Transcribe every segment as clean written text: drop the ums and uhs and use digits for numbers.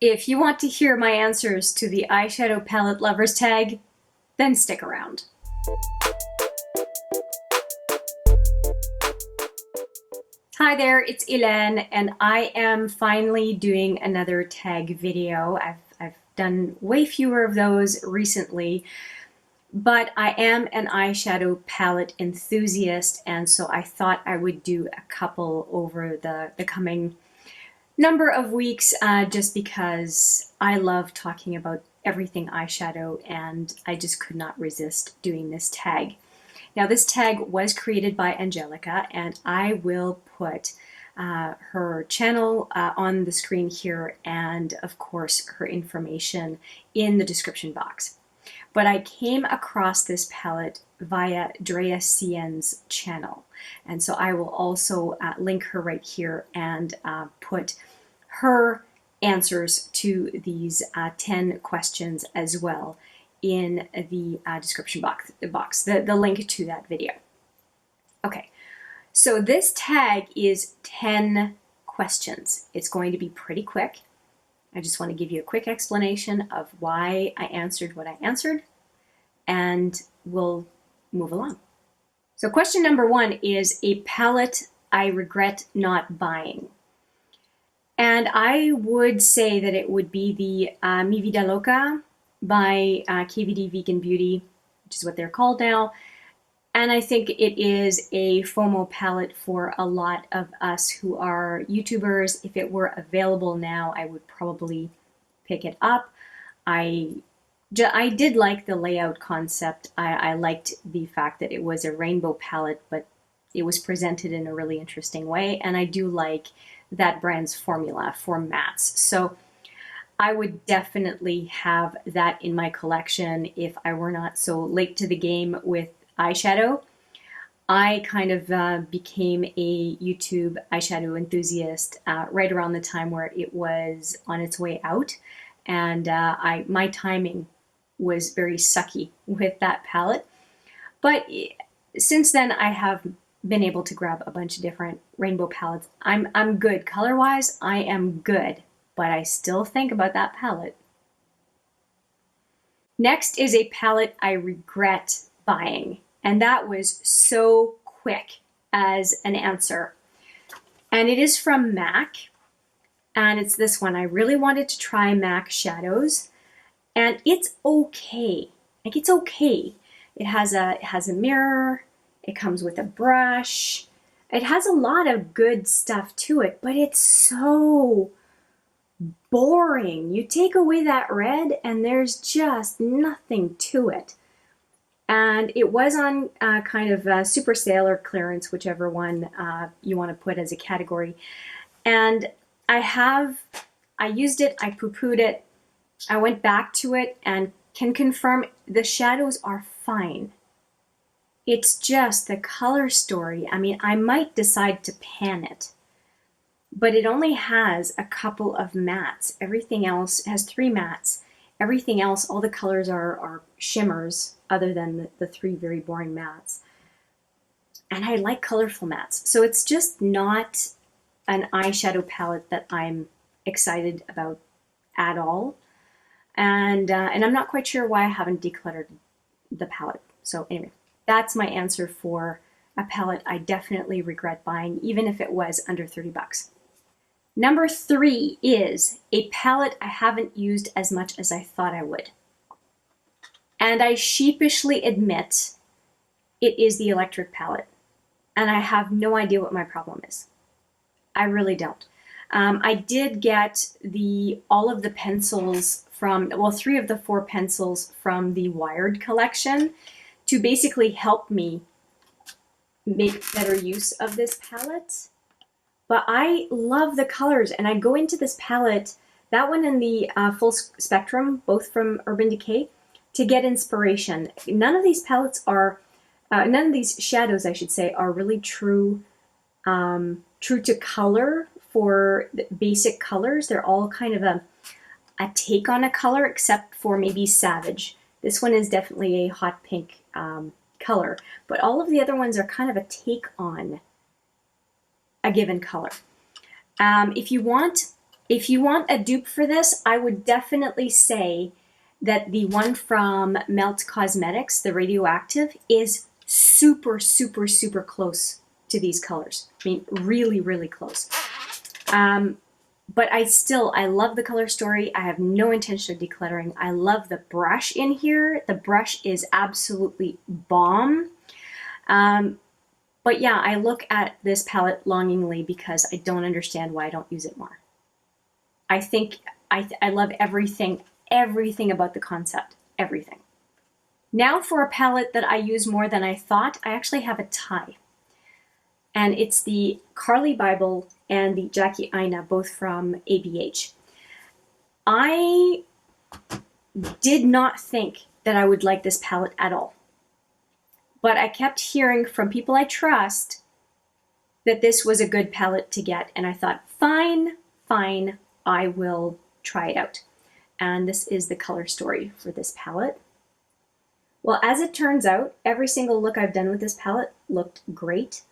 If you want to hear my answers to the Eyeshadow Palette Lovers tag, then stick around. Hi there, it's Hélène, and I am finally doing another tag video. I've done way fewer of those recently, but I am an eyeshadow palette enthusiast, and so I thought I would do a couple over the coming number of weeks, just because I love talking about everything eyeshadow, and I just could not resist doing this tag. Now, this tag was created by Angelica, and I will put her channel on the screen here, and of course her information in the description box. But I came across this palette via Drea CN's channel, and so I will also link her right here and put her answers to these 10 questions as well in the description box, the link to that video. Okay, so this tag is 10 questions. It's going to be pretty quick. I just want to give you a quick explanation of why I answered what I answered, and we'll move along. So question number 1 is a palette I regret not buying. And I would say that it would be the Mi Vida Loca by KVD Vegan Beauty, which is what they're called now. And I think it is a FOMO palette for a lot of us who are YouTubers. If it were available now, I would probably pick it up. I did like the layout concept. I liked the fact that it was a rainbow palette, but it was presented in a really interesting way. And I do like that brand's formula for mattes. So I would definitely have that in my collection if I were not so late to the game with eyeshadow. I kind of became a YouTube eyeshadow enthusiast right around the time where it was on its way out, and my timing was very sucky with that palette. But since then, I have been able to grab a bunch of different rainbow palettes. I'm good color-wise. I am good, but I still think about that palette. Next is a palette I regret buying, and that was so quick as an answer. And it is from MAC, and it's this one. I really wanted to try MAC Shadows, and it's okay. Like, it's okay. It has a mirror. It comes with a brush. It has a lot of good stuff to it, but it's so boring. You take away that red and there's just nothing to it. And it was on kind of super sale or clearance, whichever one you want to put as a category. And I used it, I poo-pooed it, I went back to it and can confirm the shadows are fine. It's just the color story. I mean, I might decide to pan it, but it only has a couple of mattes. Everything else has 3 mattes. Everything else, all the colors are shimmers, other than the 3 very boring mattes. And I like colorful mattes. So it's just not an eyeshadow palette that I'm excited about at all. And I'm not quite sure why I haven't decluttered the palette. So anyway, that's my answer for a palette I definitely regret buying, even if it was under 30 bucks. Number 3 is a palette I haven't used as much as I thought I would. And I sheepishly admit it is the electric palette. And I have no idea what my problem is. I really don't. I did get all of the pencils from, well, 3 of the 4 pencils from the Wired collection to basically help me make better use of this palette. But I love the colors, and I go into this palette, that one and the Full Spectrum, both from Urban Decay, to get inspiration. None of these palettes are, none of these shadows, I should say, are really true to color for the basic colors. They're all kind of a take on a color, except for maybe Savage. This one is definitely a hot pink color, but all of the other ones are kind of a take on a given color. If you want If you want a dupe for this, I would definitely say that the one from Melt Cosmetics, the Radioactive, is super, super, super close to these colors. I mean, really, really close. But I love the color story. I have no intention of decluttering. I love the brush in here. The brush is absolutely bomb. But yeah, I look at this palette longingly because I don't understand why I don't use it more. I think I love everything about the concept, everything. Now for a palette that I use more than I thought, I actually have a tie. And it's the Carli Bybel and the Jackie Aina, both from ABH. I did not think that I would like this palette at all. But I kept hearing from people I trust that this was a good palette to get. And I thought, fine, I will try it out. And this is the color story for this palette. Well, as it turns out, every single look I've done with this palette looked great.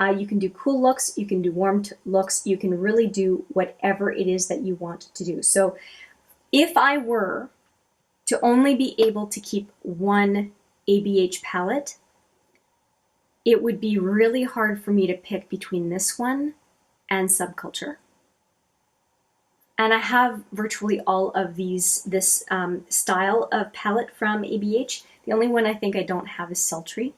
You can do cool looks, you can do warm looks, you can really do whatever it is that you want to do. So if I were to only be able to keep one ABH palette, it would be really hard for me to pick between this one and Subculture. And I have virtually all of this style of palette from ABH. The only one I think I don't have is Sultry.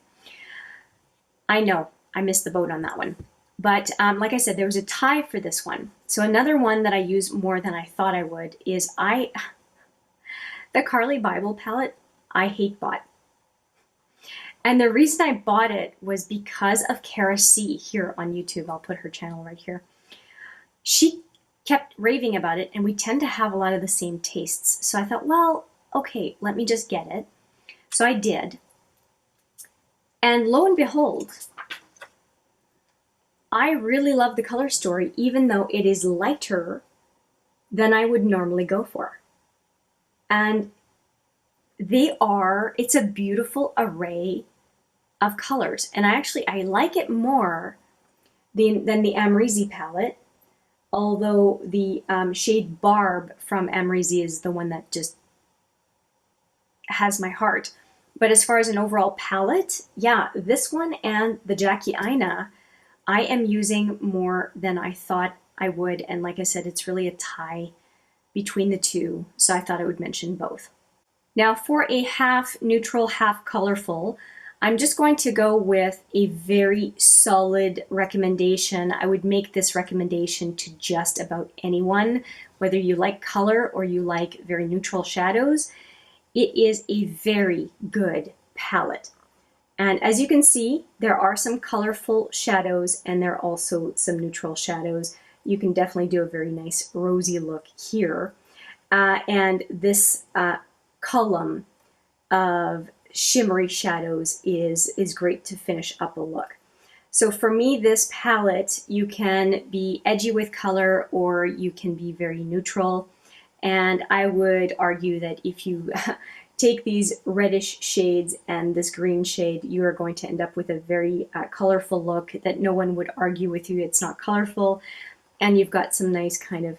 I know, I missed the boat on that one. But like I said, there was a tie for this one. So another one that I use more than I thought I would is the Carli Bybel palette, I hate bought. And the reason I bought it was because of Kara C here on YouTube. I'll put her channel right here. She kept raving about it, and we tend to have a lot of the same tastes. So I thought, well, okay, let me just get it. So I did. And lo and behold, I really love the color story, even though it is lighter than I would normally go for. And it's a beautiful array of colors. And I like it more than the Amrezy palette, although the shade Barb from Amrezy is the one that just has my heart. But as far as an overall palette, yeah, this one and the Jackie Aina, I am using more than I thought I would. And like I said, it's really a tie between the two. So I thought I would mention both. Now for a half neutral, half colorful, I'm just going to go with a very solid recommendation. I would make this recommendation to just about anyone, whether you like color or you like very neutral shadows. It is a very good palette. And as you can see, there are some colorful shadows and there are also some neutral shadows. You can definitely do a very nice rosy look here. And this column of shimmery shadows is great to finish up a look. So for me, this palette, you can be edgy with color or you can be very neutral. And I would argue that if you take these reddish shades and this green shade, you are going to end up with a very colorful look that no one would argue with you. It's not colorful. And you've got some nice kind of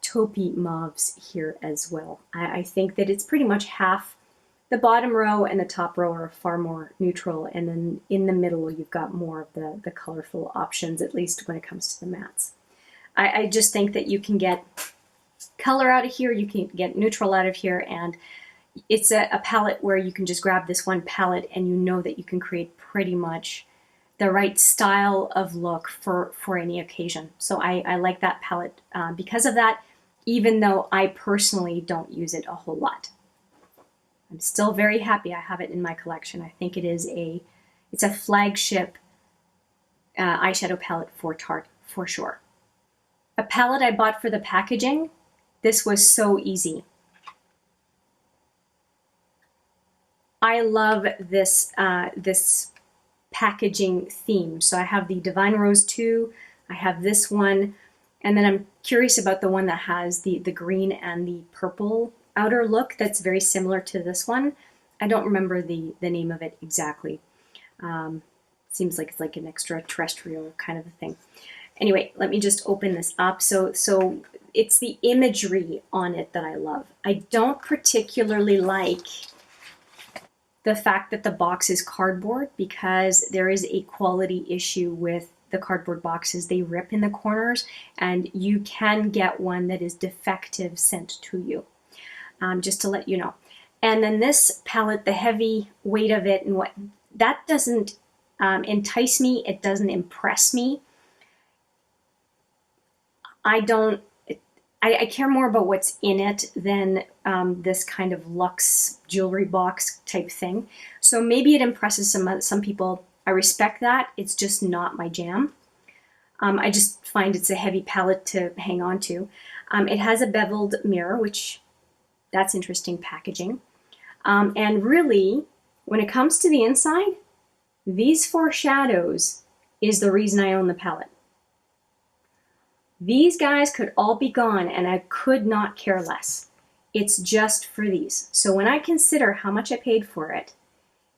taupey mauves here as well. I think that it's pretty much half. The bottom row and the top row are far more neutral, and then in the middle you've got more of the colorful options, at least when it comes to the mattes. I just think that you can get color out of here, you can get neutral out of here, and it's a palette where you can just grab this one palette and you know that you can create pretty much the right style of look for any occasion. So I like that palette because of that, even though I personally don't use it a whole lot. I'm still very happy I have it in my collection. I think it's a flagship eyeshadow palette for Tarte, for sure. A palette I bought for the packaging. This was so easy. I love this this packaging theme. So I have the Divine Rose 2, I have this one, and then I'm curious about the one that has the green and the purple outer look that's very similar to this one. I don't remember the name of it exactly. Seems like it's like an extraterrestrial kind of a thing. Anyway, let me just open this up. So it's the imagery on it that I love. I don't particularly like the fact that the box is cardboard, because there is a quality issue with the cardboard boxes. They rip in the corners, and you can get one that is defective sent to you, just to let you know. And then this palette, the heavy weight of it, and what that doesn't entice me. It doesn't impress me. I care more about what's in it than this kind of luxe jewelry box type thing. So maybe it impresses some people. I respect that. It's just not my jam. I just find it's a heavy palette to hang on to. It has a beveled mirror, which that's interesting packaging. And really, when it comes to the inside, these 4 shadows is the reason I own the palette. These guys could all be gone and I could not care less. It's just for these. So when I consider how much I paid for it,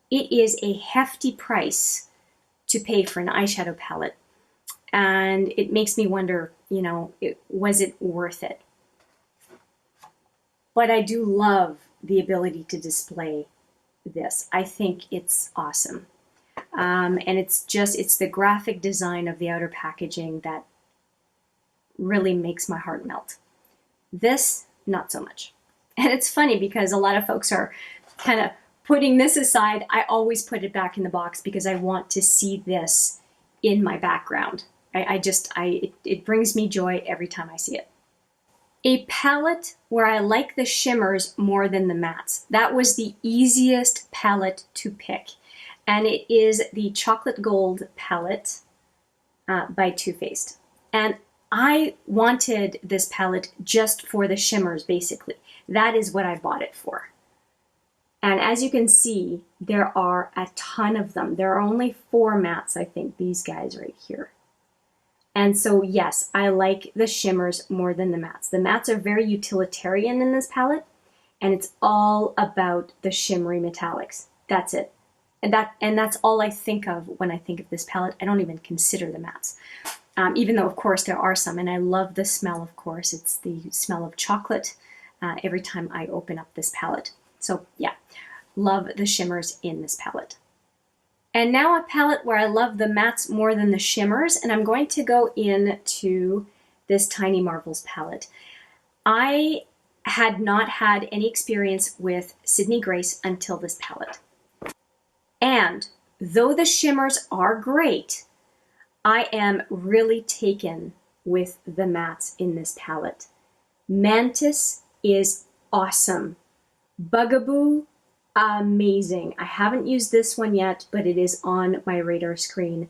it is a hefty price to pay for an eyeshadow palette. And it makes me wonder, you know, was it worth it? But I do love the ability to display this. I think it's awesome. And it's the graphic design of the outer packaging that really makes my heart melt. This, not so much. And it's funny because a lot of folks are kind of putting this aside. I always put it back in the box because I want to see this in my background. It brings me joy every time I see it. A palette where I like the shimmers more than the mattes. That was the easiest palette to pick. And it is the Chocolate Gold palette by Too Faced. And I wanted this palette just for the shimmers, basically. That is what I bought it for. And as you can see, there are a ton of them. There are only 4 mattes, I think, these guys right here. And so, yes, I like the shimmers more than the mattes. The mattes are very utilitarian in this palette, and it's all about the shimmery metallics. That's it. And that's all I think of when I think of this palette. I don't even consider the mattes. Even though, of course, there are some, and I love the smell, of course. It's the smell of chocolate every time I open up this palette. So, yeah, love the shimmers in this palette. And now a palette where I love the mattes more than the shimmers, and I'm going to go into this Tiny Marvels palette. I had not had any experience with Sydney Grace until this palette. And though the shimmers are great, I am really taken with the mattes in this palette. Mantis is awesome. Bugaboo, amazing. I haven't used this one yet, but it is on my radar screen.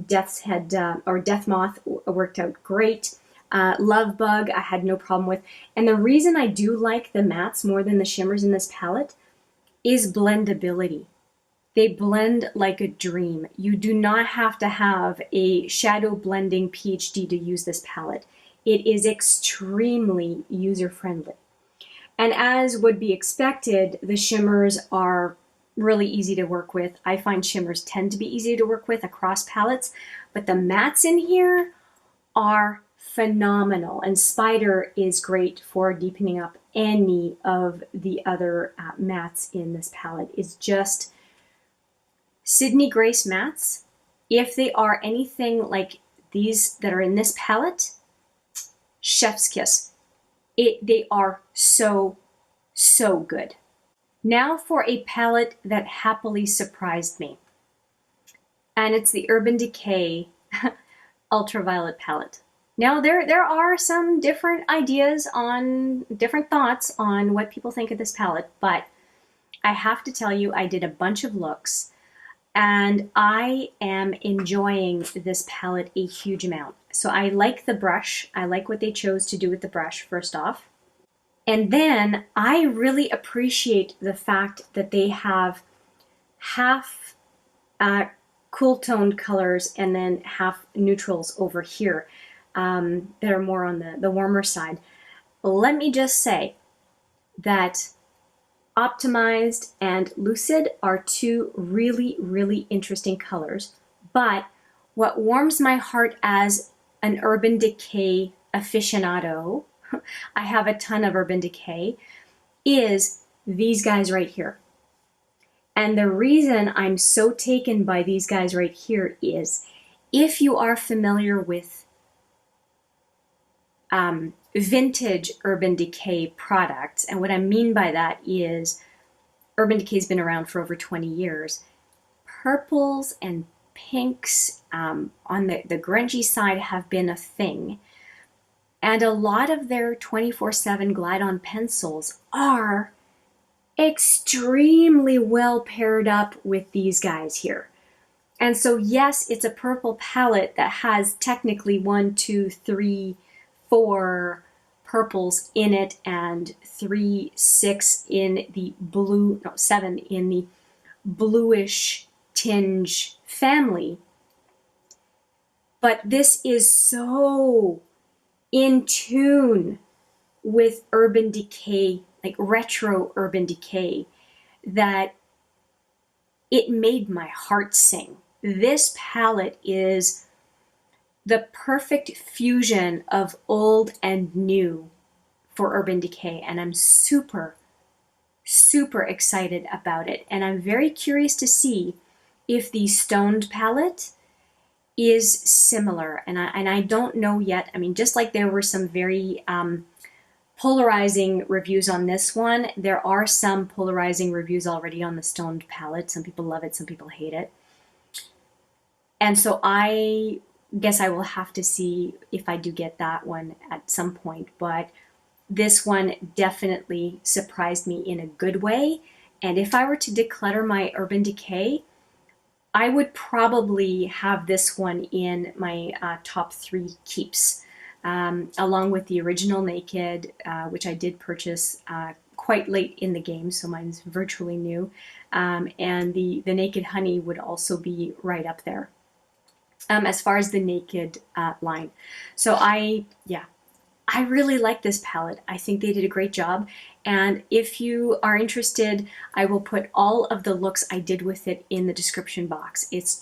Death's Head or Death Moth worked out great. Love Bug, I had no problem with. And the reason I do like the mattes more than the shimmers in this palette is blendability. They blend like a dream. You do not have to have a shadow blending PhD to use this palette. It is extremely user-friendly. And as would be expected, the shimmers are really easy to work with. I find shimmers tend to be easy to work with across palettes, but the mattes in here are phenomenal. And Spider is great for deepening up any of the other mattes in this palette. It's just Sydney Grace mattes, if they are anything like these that are in this palette, chef's kiss. They are so, so good. Now for a palette that happily surprised me. And it's the Urban Decay Ultraviolet palette. Now there are some different ideas on, different thoughts on what people think of this palette, but I have to tell you, I did a bunch of looks and I am enjoying this palette a huge amount. So I like the brush. I like what they chose to do with the brush, first off. And then I really appreciate the fact that they have half cool toned colors and then half neutrals over here that are more on the warmer side. Let me just say that Optimized and Lucid are 2 really, really interesting colors, but what warms my heart as an Urban Decay aficionado, I have a ton of Urban Decay, is these guys right here. And the reason I'm so taken by these guys right here is, if you are familiar with vintage Urban Decay products, and what I mean by that is Urban Decay's been around for over 20 years, purples and pinks on the grungy side have been a thing. And a lot of their 24/7 Glide-On pencils are extremely well paired up with these guys here. And so yes, it's a purple palette that has technically 1, 2, 3, 4 purples in it, and 3, 6 in the blue, no, 7 in the bluish tinge family. But this is so in tune with Urban Decay, like retro Urban Decay, that it made my heart sing. This palette is the perfect fusion of old and new for Urban Decay, and I'm super, super excited about it. And I'm very curious to see if the Stoned palette is similar. And I don't know yet. I mean, just like there were some very polarizing reviews on this one, there are some polarizing reviews already on the Stoned palette. Some people love it, some people hate it. And so I guess I will have to see if I do get that one at some point. But this one definitely surprised me in a good way. And if I were to declutter my Urban Decay, I would probably have this one in my top 3 keeps, along with the original Naked, which I did purchase quite late in the game, so mine's virtually new. And the Naked Honey would also be right up there as far as the Naked line. So I really like this palette. I think they did a great job. And if you are interested, I will put all of the looks I did with it in the description box. It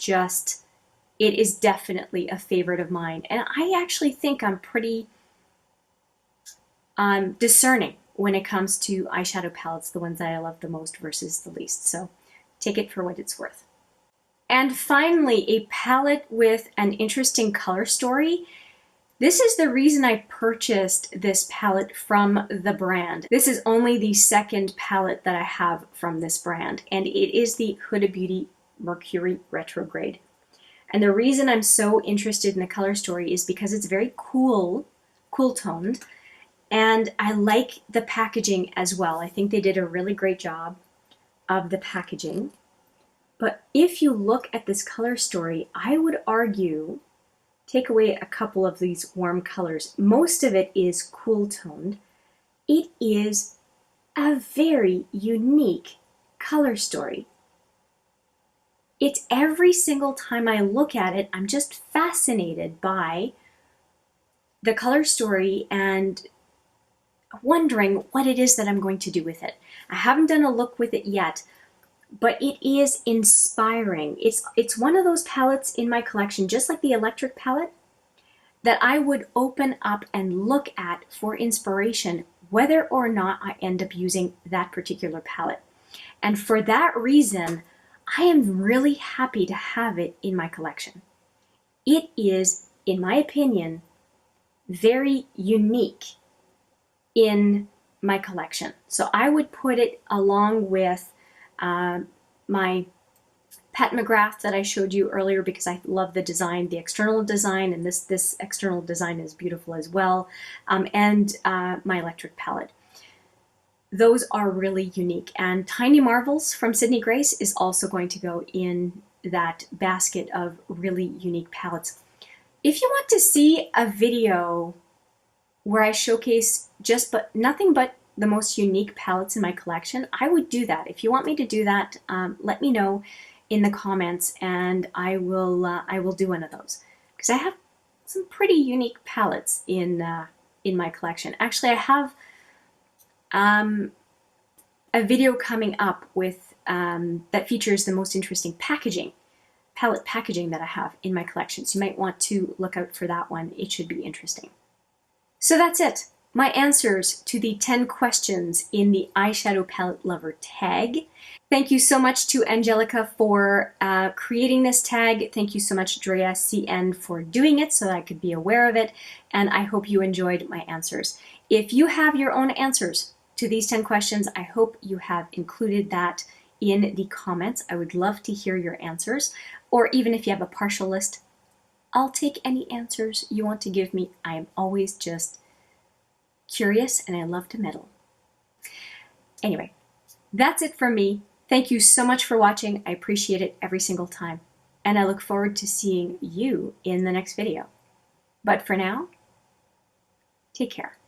is definitely a favorite of mine. And I actually think I'm pretty discerning when it comes to eyeshadow palettes, the ones that I love the most versus the least. So take it for what it's worth. And finally, a palette with an interesting color story. This is the reason I purchased this palette from the brand. This is only the second palette that I have from this brand, and it is the Huda Beauty Mercury Retrograde. And the reason I'm so interested in the color story is because it's very cool toned, and I like the packaging as well. I think they did a really great job of the packaging. But if you look at this color story, I would argue, take away a couple of these warm colors, most of it is cool toned. It is a very unique color story. It's every single time I look at it, I'm just fascinated by the color story and wondering what it is that I'm going to do with it. I haven't done a look with it yet, but it is inspiring. It's one of those palettes in my collection, just like the Electric palette, that I would open up and look at for inspiration, whether or not I end up using that particular palette. And for that reason, I am really happy to have it in my collection. It is, in my opinion, very unique in my collection. So I would put it along with my Pat McGrath that I showed you earlier, because I love the design, the external design, and this external design is beautiful as well, and my Electric palette. Those are really unique. And Tiny Marvels from Sydney Grace is also going to go in that basket of really unique palettes. If you want to see a video where I showcase nothing but the most unique palettes in my collection, I would do that. If you want me to do that, let me know in the comments, and I will do one of those, because I have some pretty unique palettes in my collection. Actually, I have a video coming up with that features the most interesting packaging palette packaging that I have in my collection. So you might want to look out for that one. It should be interesting. So that's it. My answers to the 10 questions in the Eyeshadow Palette Lover tag. Thank you so much to Angelica for creating this tag. Thank you so much, Drea CN, for doing it so that I could be aware of it. And I hope you enjoyed my answers. If you have your own answers to these 10 questions, I hope you have included that in the comments. I would love to hear your answers. Or even if you have a partial list, I'll take any answers you want to give me. I am always just curious and I love to meddle. Anyway, that's it from me. Thank you so much for watching. I appreciate it every single time. And I look forward to seeing you in the next video. But for now, take care.